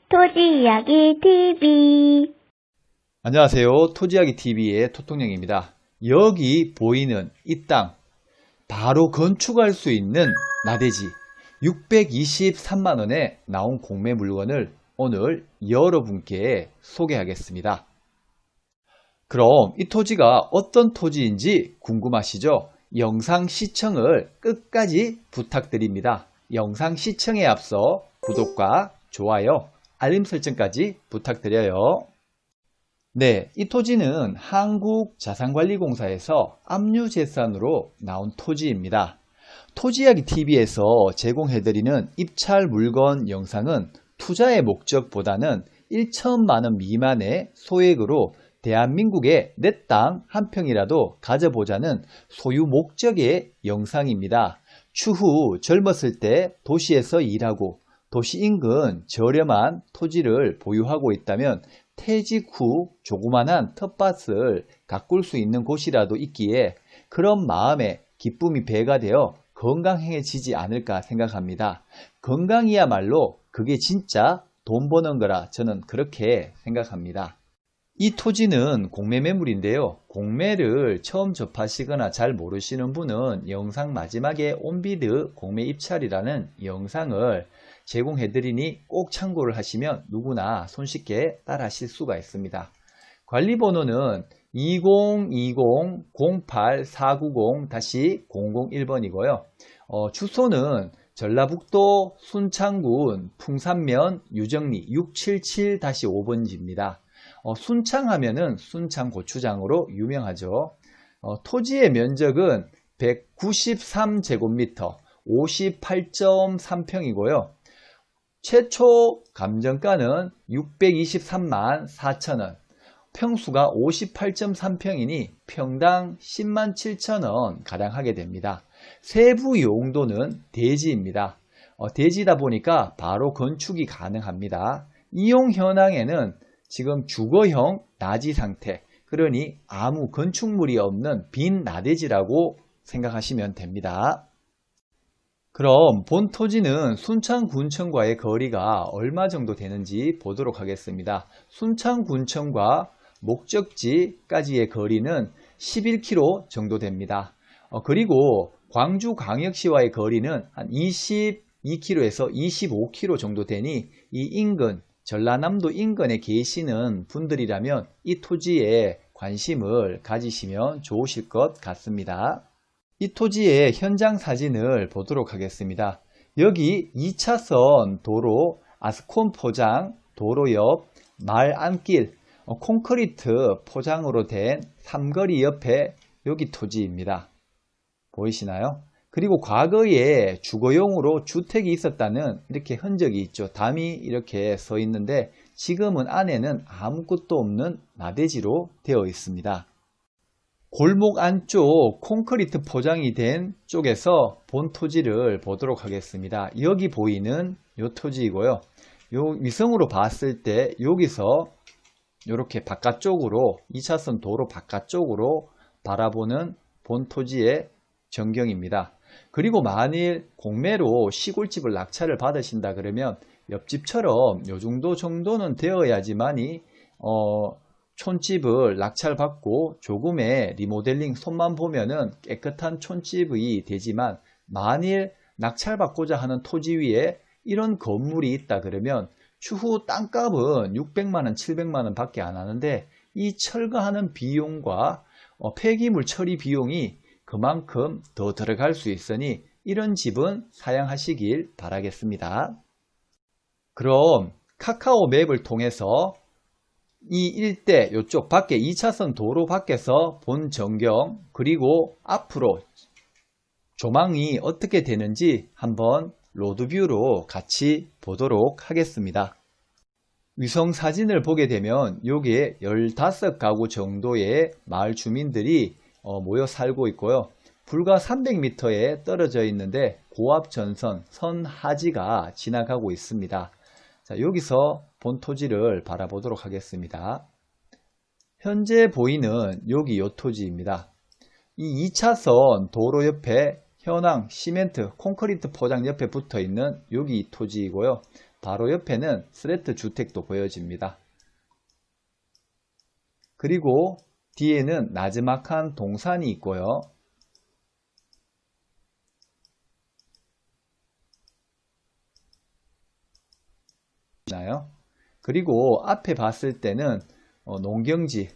토지이야기 TV. 안녕하세요. 토지이야기TV의 토통령입니다. 여기 보이는 이 땅, 바로 건축할 수 있는 나대지 623만원에 나온 공매 물건을 오늘 여러분께 소개하겠습니다. 그럼 이 토지가 어떤 토지인지 궁금하시죠? 영상 시청을 끝까지 부탁드립니다. 영상 시청에 앞서 구독과 좋아요, 알림 설정까지 부탁드려요. 네, 이 토지는 한국자산관리공사에서 압류재산으로 나온 토지입니다. 토지이야기TV에서 제공해드리는 입찰 물건 영상은 투자의 목적보다는 1천만원 미만의 소액으로 대한민국의 내 땅 한 평이라도 가져보자는 소유 목적의 영상입니다. 추후 젊었을 때 도시에서 일하고 도시 인근 저렴한 토지를 보유하고 있다면 퇴직 후 조그만한 텃밭을 가꿀 수 있는 곳이라도 있기에 그런 마음에 기쁨이 배가 되어 건강해지지 않을까 생각합니다. 건강이야말로 그게 진짜 돈 버는 거라 저는 그렇게 생각합니다. 이 토지는 공매 매물인데요. 공매를 처음 접하시거나 잘 모르시는 분은 영상 마지막에 온비드 공매 입찰이라는 영상을 제공해드리니 꼭 참고를 하시면 누구나 손쉽게 따라 하실 수가 있습니다. 관리번호는 2020-08-490-001번이고요. 주소는 전라북도 순창군 풍산면 유정리 677-5번지입니다. 순창하면은 순창고추장으로 유명하죠. 토지의 면적은 193제곱미터 58.3평이고요. 최초 감정가는 623만 4천원, 평수가 58.3평이니 평당 10만 7천원 가량 하게 됩니다. 세부 용도는 대지입니다. 대지다 보니까 바로 건축이 가능합니다. 이용 현황에는 지금 주거형 나지 상태, 그러니 아무 건축물이 없는 빈 나대지라고 생각하시면 됩니다. 그럼 본 토지는 순창군청과의 거리가 얼마 정도 되는지 보도록 하겠습니다. 순창군청과 목적지까지의 거리는 11km 정도 됩니다. 그리고 광주광역시와의 거리는 한 22km에서 25km 정도 되니 이 인근, 전라남도 인근에 계시는 분들이라면 이 토지에 관심을 가지시면 좋으실 것 같습니다. 이 토지의 현장 사진을 보도록 하겠습니다. 여기 2차선 도로, 아스콘 포장, 도로 옆, 말 안길, 콘크리트 포장으로 된 삼거리 옆에 여기 토지입니다. 보이시나요? 그리고 과거에 주거용으로 주택이 있었다는 이렇게 흔적이 있죠. 담이 이렇게 서 있는데 지금은 안에는 아무것도 없는 나대지로 되어 있습니다. 골목 안쪽 콘크리트 포장이 된 쪽에서 본 토지를 보도록 하겠습니다. 여기 보이는 이 토지이고요. 요 위성으로 봤을 때 여기서 이렇게 바깥쪽으로 2차선 도로 바깥쪽으로 바라보는 본 토지의 전경입니다. 그리고 만일 공매로 시골집을 낙찰을 받으신다 그러면 옆집처럼 요 정도는 되어야지만이 촌집을 낙찰받고 조금의 리모델링 손만 보면은 깨끗한 촌집이 되지만 만일 낙찰받고자 하는 토지 위에 이런 건물이 있다 그러면 추후 땅값은 600만원, 700만원 밖에 안 하는데 이 철거하는 비용과 폐기물 처리 비용이 그만큼 더 들어갈 수 있으니 이런 집은 사양하시길 바라겠습니다. 그럼 카카오 맵을 통해서 이 일대 이쪽 밖에 2차선 도로 밖에서 본 전경 그리고 앞으로 조망이 어떻게 되는지 한번 로드뷰로 같이 보도록 하겠습니다. 위성 사진을 보게 되면 여기에 15가구 정도의 마을 주민들이 모여 살고 있고요. 불과 300m에 떨어져 있는데 고압전선 선하지가 지나가고 있습니다. 자, 여기서 본 토지를 바라보도록 하겠습니다. 현재 보이는 여기 요 토지입니다. 이 2차선 도로 옆에 현황, 시멘트, 콘크리트 포장 옆에 붙어 있는 여기 토지이고요. 바로 옆에는 슬래트 주택도 보여집니다. 그리고 뒤에는 나지막한 동산이 있고요. 그리고 앞에 봤을 때는 농경지,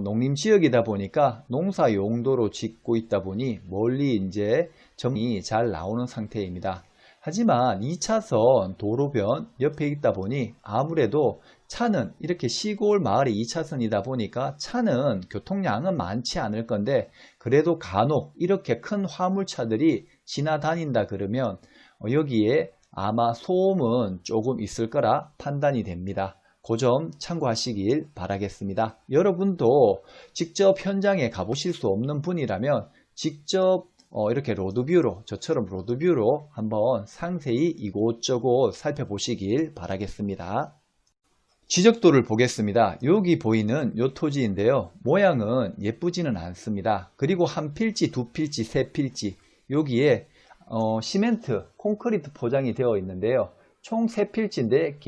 농림지역이다 보니까 농사 용도로 짓고 있다 보니 멀리 이제 점이 잘 나오는 상태입니다. 하지만 2차선 도로변 옆에 있다 보니 아무래도 차는 이렇게 시골 마을의 2차선이다 보니까 차는 교통량은 많지 않을 건데 그래도 간혹 이렇게 큰 화물차들이 지나다닌다 그러면 여기에 아마 소음은 조금 있을 거라 판단이 됩니다. 그 점 참고하시길 바라겠습니다. 여러분도 직접 현장에 가보실 수 없는 분이라면 직접 이렇게 로드뷰로, 저처럼 로드뷰로 한번 상세히 이곳저곳 살펴보시길 바라겠습니다. 지적도를 보겠습니다. 여기 보이는 요 토지인데요. 모양은 예쁘지는 않습니다. 그리고 한 필지, 두 필지, 세 필지 여기에 시멘트, 콘크리트 포장이 되어 있는데요. 총 3필지인데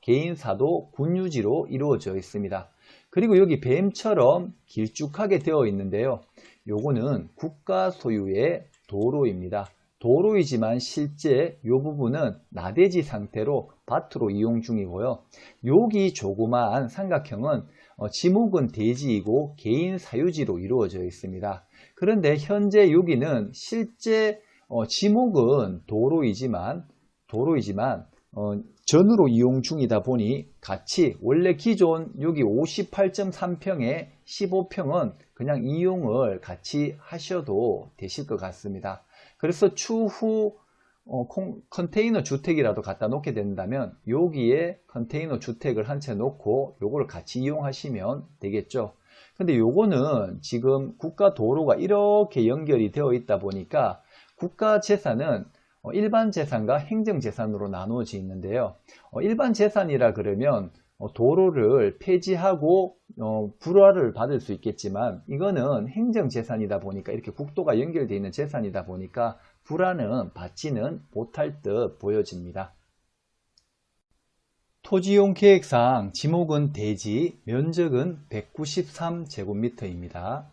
개인사도 군유지로 이루어져 있습니다. 그리고 여기 뱀처럼 길쭉하게 되어 있는데요. 요거는 국가 소유의 도로입니다. 도로이지만 실제 이 부분은 나대지 상태로 밭으로 이용 중이고요. 여기 조그마한 삼각형은 지목은 대지이고 개인 사유지로 이루어져 있습니다. 그런데 현재 여기는 실제 지목은 도로이지만 전으로 이용 중이다 보니 같이 원래 기존 여기 58.3평에 15평은 그냥 이용을 같이 하셔도 되실 것 같습니다. 그래서 추후 컨테이너 주택이라도 갖다 놓게 된다면 여기에 컨테이너 주택을 한 채 놓고 요거를 같이 이용하시면 되겠죠. 근데 요거는 지금 국가 도로가 이렇게 연결이 되어 있다 보니까 국가 재산은 일반 재산과 행정 재산으로 나누어져 있는데요. 일반 재산이라 그러면 도로를 폐지하고 불화를 받을 수 있겠지만 이거는 행정 재산이다 보니까 이렇게 국도가 연결되어 있는 재산이다 보니까 불화는 받지는 못할 듯 보여집니다. 토지용 계획상 지목은 대지, 면적은 193제곱미터입니다.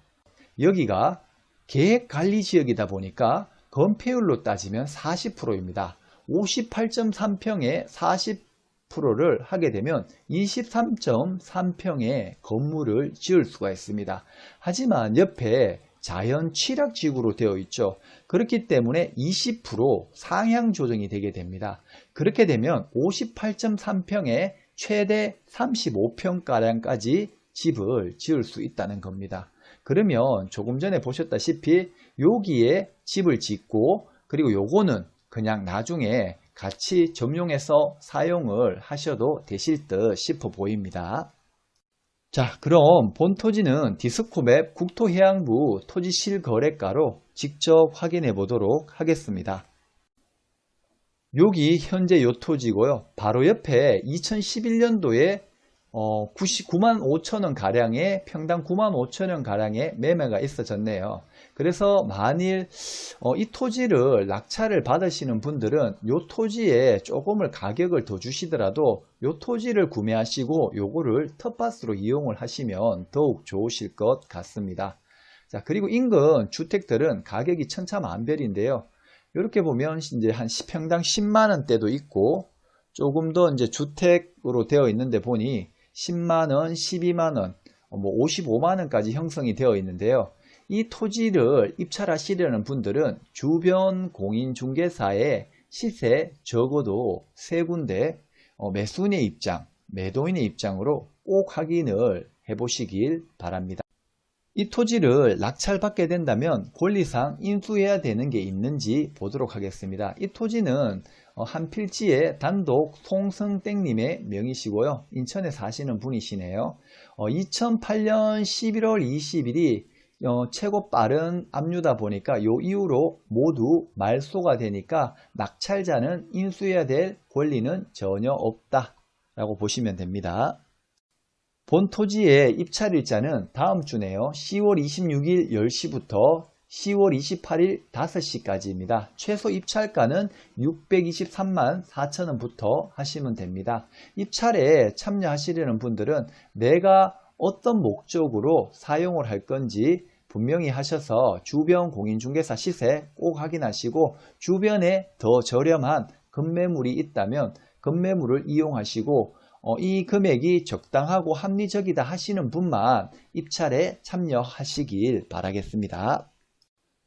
여기가 계획관리지역이다 보니까 건폐율로 따지면 40%입니다. 58.3평에 40%를 하게 되면 23.3평의 건물을 지을 수가 있습니다. 하지만 옆에 자연 취락지구로 되어 있죠. 그렇기 때문에 20% 상향 조정이 되게 됩니다. 그렇게 되면 58.3평에 최대 35평가량까지 집을 지을 수 있다는 겁니다. 그러면 조금 전에 보셨다시피 여기에 집을 짓고 그리고 요거는 그냥 나중에 같이 점용해서 사용을 하셔도 되실 듯 싶어 보입니다. 자, 그럼 본 토지는 디스코맵 국토해양부 토지실거래가로 직접 확인해 보도록 하겠습니다. 여기 현재 요 토지고요. 바로 옆에 2011년도에 99만 5천원 가량의 평당 9만 5천원 가량의 매매가 있어졌네요. 그래서 만일 이 토지를 낙찰을 받으시는 분들은 요 토지에 조금을 가격을 더 주시더라도 요 토지를 구매하시고 요거를 텃밭으로 이용을 하시면 더욱 좋으실 것 같습니다. 자, 그리고 인근 주택들은 가격이 천차만별인데요. 이렇게 보면 이제 한 평당 10만원대도 있고 조금 더 이제 주택으로 되어 있는데 보니 10만원, 12만원, 55만원까지 형성이 되어 있는데요. 이 토지를 입찰하시려는 분들은 주변 공인중개사의 시세 적어도 3군데 매수인의 입장, 매도인의 입장으로 꼭 확인을 해보시길 바랍니다. 이 토지를 낙찰받게 된다면 권리상 인수해야 되는 게 있는지 보도록 하겠습니다. 이 토지는 한 필지에 단독 송승땡님의 명의시고요. 인천에 사시는 분이시네요. 2008년 11월 20일이 최고 빠른 압류다 보니까 요 이후로 모두 말소가 되니까 낙찰자는 인수해야 될 권리는 전혀 없다 라고 보시면 됩니다. 본 토지의 입찰일자는 다음 주네요. 10월 26일 10시부터 10월 28일 5시까지입니다. 최소 입찰가는 623만 4천원부터 하시면 됩니다. 입찰에 참여하시려는 분들은 내가 어떤 목적으로 사용을 할 건지 분명히 하셔서 주변 공인중개사 시세 꼭 확인하시고 주변에 더 저렴한 급매물이 있다면 급매물을 이용하시고 이 금액이 적당하고 합리적이다 하시는 분만 입찰에 참여하시길 바라겠습니다.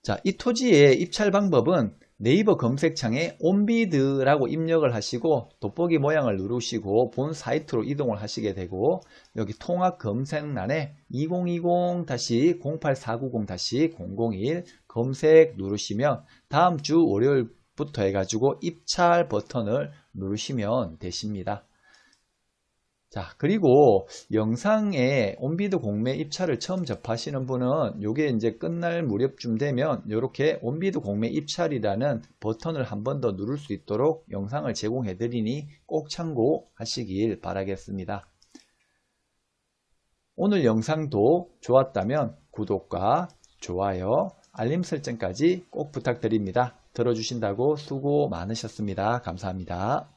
자, 이 토지의 입찰 방법은 네이버 검색창에 온비드라고 입력을 하시고 돋보기 모양을 누르시고 본 사이트로 이동을 하시게 되고 여기 통합 검색란에 2020-08490-001 검색 누르시면 다음 주 월요일부터 해가지고 입찰 버튼을 누르시면 되십니다. 자, 그리고 영상에 온비드 공매 입찰을 처음 접하시는 분은 요게 이제 끝날 무렵쯤 되면 이렇게 온비드 공매 입찰이라는 버튼을 한 번 더 누를 수 있도록 영상을 제공해 드리니 꼭 참고하시길 바라겠습니다. 오늘 영상도 좋았다면 구독과 좋아요, 알림 설정까지 꼭 부탁드립니다. 들어주신다고 수고 많으셨습니다. 감사합니다.